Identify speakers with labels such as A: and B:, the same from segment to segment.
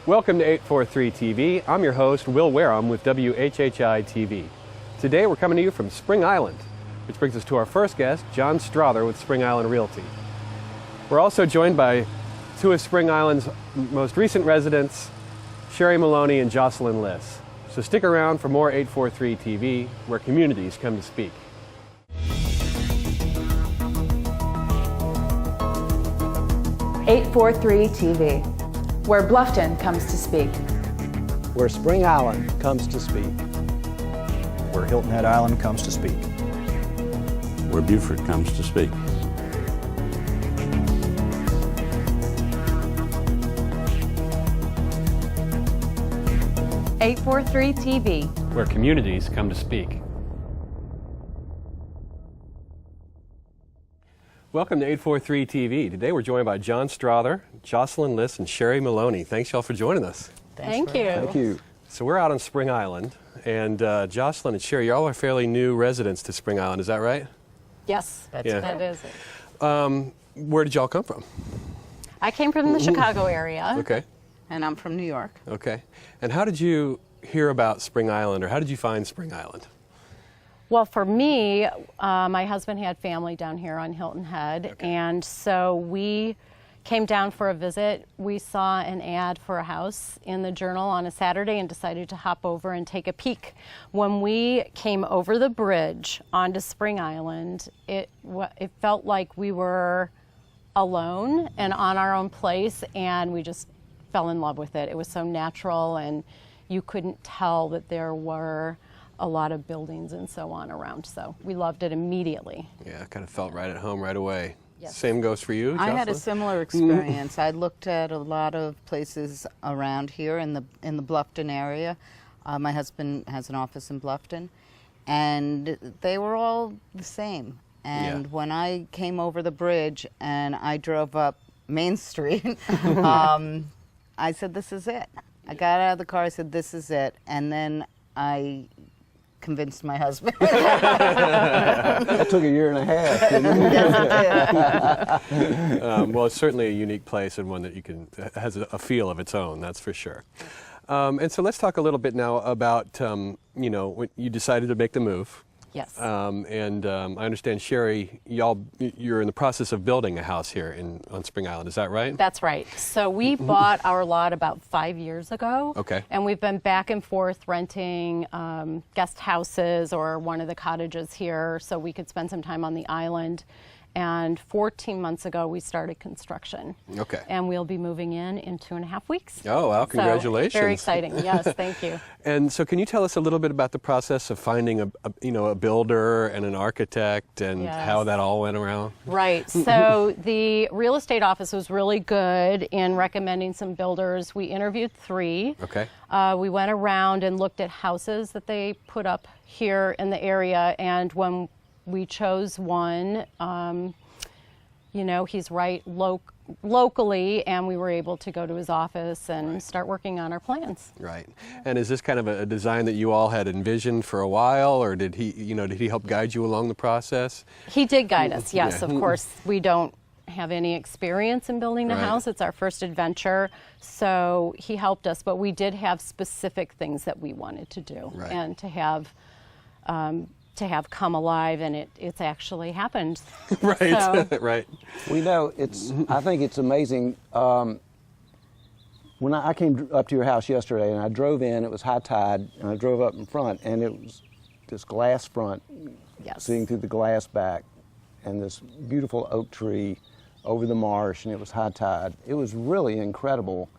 A: Welcome to 843 TV. I'm your host, Will Wareham with WHHI TV. Today we're coming to you from Spring Island, which brings us to our first guest, John Strother with Spring Island Realty. We're also joined by two of Spring Island's most recent residents, Sherry Maloney and Jocelyn Liss. So stick around for more 843 TV, where communities come to speak.
B: .843 TV, where Bluffton comes to speak.
C: Where Spring Island comes to speak.
D: Where Hilton Head Island comes to speak.
E: Where Beaufort comes to speak.
B: .843 TV,
A: Where communities come to speak. Welcome to 843 TV. Today we're joined by John Strother, Jocelyn Liss, and Sherry Maloney. Thanks y'all for joining us.
B: Thank you.
C: Thank you.
A: So we're out on Spring Island, and Jocelyn and Sherry, y'all are fairly new residents to Spring Island, is that right?
F: Yes, that is it.
A: Where did y'all come from?
F: I came from the Chicago area.
A: Okay,
G: And I'm from New York.
A: okay. And how did you hear about Spring Island, or how did you find Spring Island?
F: Well, for me, my husband had family down here on Hilton Head, and so we came down for a visit. We saw an ad for a house in the Journal on a Saturday and decided to hop over and take a peek. When we came over the bridge onto Spring Island, it felt like we were alone and on our own place, and we just fell in love with it. It was so natural, and you couldn't tell that there were a lot of buildings and so on around, so we loved it immediately.
A: Yeah, I kind of felt right at home right away.
F: Yes.
A: Same goes for you,
G: I had a
A: Jocelyn?
G: similar experience. I looked at a lot of places around here in the Bluffton area. My husband has an office in Bluffton, and they were all the same. And when I came over the bridge and I drove up Main Street, I said, "This is it." I got out of the car. I said, "This is it," and then I convinced my husband.
C: That took a year and a half. Didn't it?
A: Well, it's certainly a unique place and one that has a feel of its own, that's for sure. And so let's talk a little bit now about, when you decided to make the move.
F: Yes.
A: I understand, Sherry, you're in the process of building a house here on Spring Island. Is that right?
F: That's right. So we bought our lot about 5 years ago.
A: Okay.
F: And we've been back and forth renting guest houses or one of the cottages here so we could spend some time on the island. And 14 months ago, we started construction.
A: Okay.
F: And we'll be moving in 2.5 weeks.
A: Oh, wow, congratulations.
F: So, very exciting. Yes, thank you.
A: And so can you tell us a little bit about the process of finding a builder and an architect and how that all went around?
F: Right. So the real estate office was really good in recommending some builders. We interviewed 3.
A: Okay.
F: We went around and looked at houses that they put up here in the area, and when we chose one, he's right locally, and we were able to go to his office and start working on our plans.
A: Right. And is this kind of a design that you all had envisioned for a while, or did he help guide you along the process?
F: He did guide us, yes. Of course, we don't have any experience in building a house. It's our first adventure, so he helped us, but we did have specific things that we wanted to do and to have come alive, and it's actually happened.
A: Right,
F: So,
A: right.
C: We know I think it's amazing. When I came up to your house yesterday and I drove in, it was high tide, and I drove up in front, and it was this glass front, seeing through the glass back, and this beautiful oak tree over the marsh, and it was high tide. It was really incredible.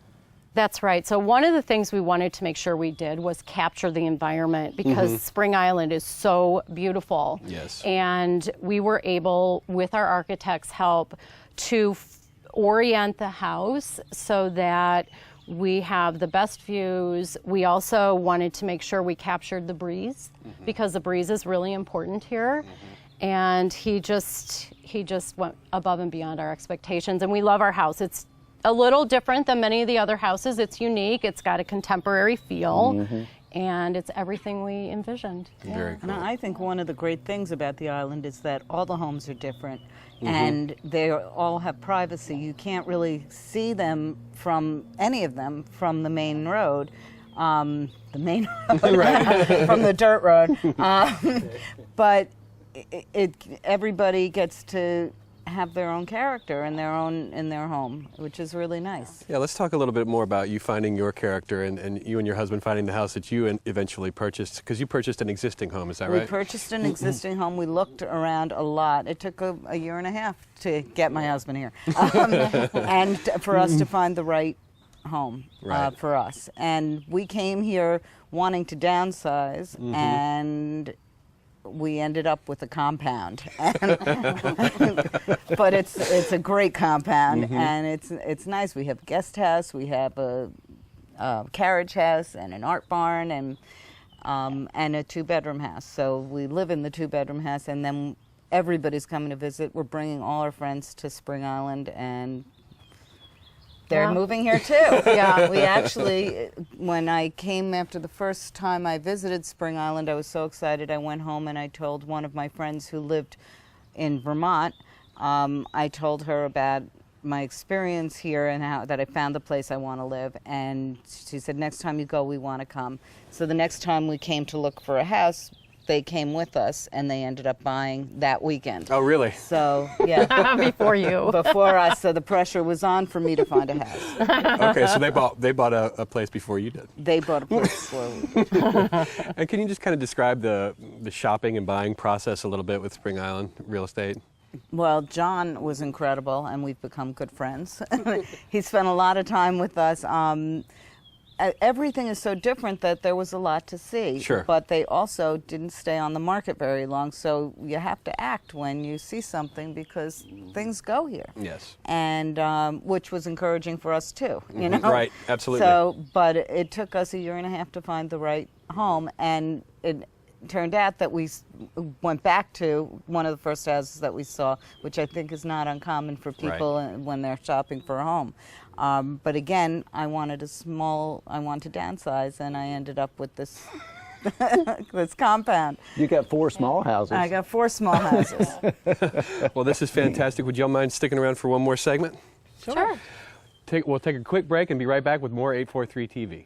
F: That's right. So one of the things we wanted to make sure we did was capture the environment, because Spring Island is so beautiful.
A: Yes.
F: And we were able, with our architect's help, to orient the house so that we have the best views. We also wanted to make sure we captured the breeze, because the breeze is really important here. And he just went above and beyond our expectations, and we love our house. It's a little different than many of the other houses. It's unique. It's got a contemporary feel, and it's everything we envisioned.
A: Very cool.
G: And I think one of the great things about the island is that all the homes are different. and they all have privacy. You can't really see them from any of them from the main road. The main road, from the dirt road. But everybody gets to have their own character in their home, which is really nice.
A: Yeah, let's talk a little bit more about you finding your character and you and your husband finding the house that you eventually purchased, because you purchased an existing home, is that right?
G: We purchased an existing home. We looked around a lot. It took a year and a half to get my husband here, and for us to find the right home for us. And we came here wanting to downsize, and we ended up with a compound. But it's a great compound, and it's nice. We have a guest house, we have a carriage house, and an art barn, and a 2-bedroom house. So we live in the 2-bedroom house, and then everybody's coming to visit. We're bringing all our friends to Spring Island, and they're moving here too. Yeah, we actually, when I came after the first time I visited Spring Island, I was so excited. I went home and I told one of my friends who lived in Vermont, I told her about my experience here and how that I found the place I want to live. And she said, next time you go, we want to come. So the next time we came to look for a house, they came with us, and they ended up buying that weekend.
A: Oh, really?
G: So, yeah.
F: Before you.
G: Before us, so the pressure was on for me to find a house.
A: Okay, so they bought a place before you did.
G: They bought a place before we did.
A: And can you just kind of describe the shopping and buying process a little bit with Spring Island Real Estate?
G: Well, John was incredible, and we've become good friends. He spent a lot of time with us. Everything is so different that there was a lot to see.
A: Sure.
G: But they also didn't stay on the market very long, so you have to act when you see something because things go here.
A: Yes.
G: And which was encouraging for us too, you know.
A: Right, absolutely.
G: So, but it took us a year and a half to find the right home, and it turned out that we went back to one of the first houses that we saw, which I think is not uncommon for people when they're shopping for a home. But again, I wanted to downsize, and I ended up with this this compound.
C: You got 4 small houses.
G: I got 4 small houses.
A: Well, this is fantastic. Would y'all mind sticking around for one more segment?
F: Sure.
A: We'll take a quick break and be right back with more 843 TV.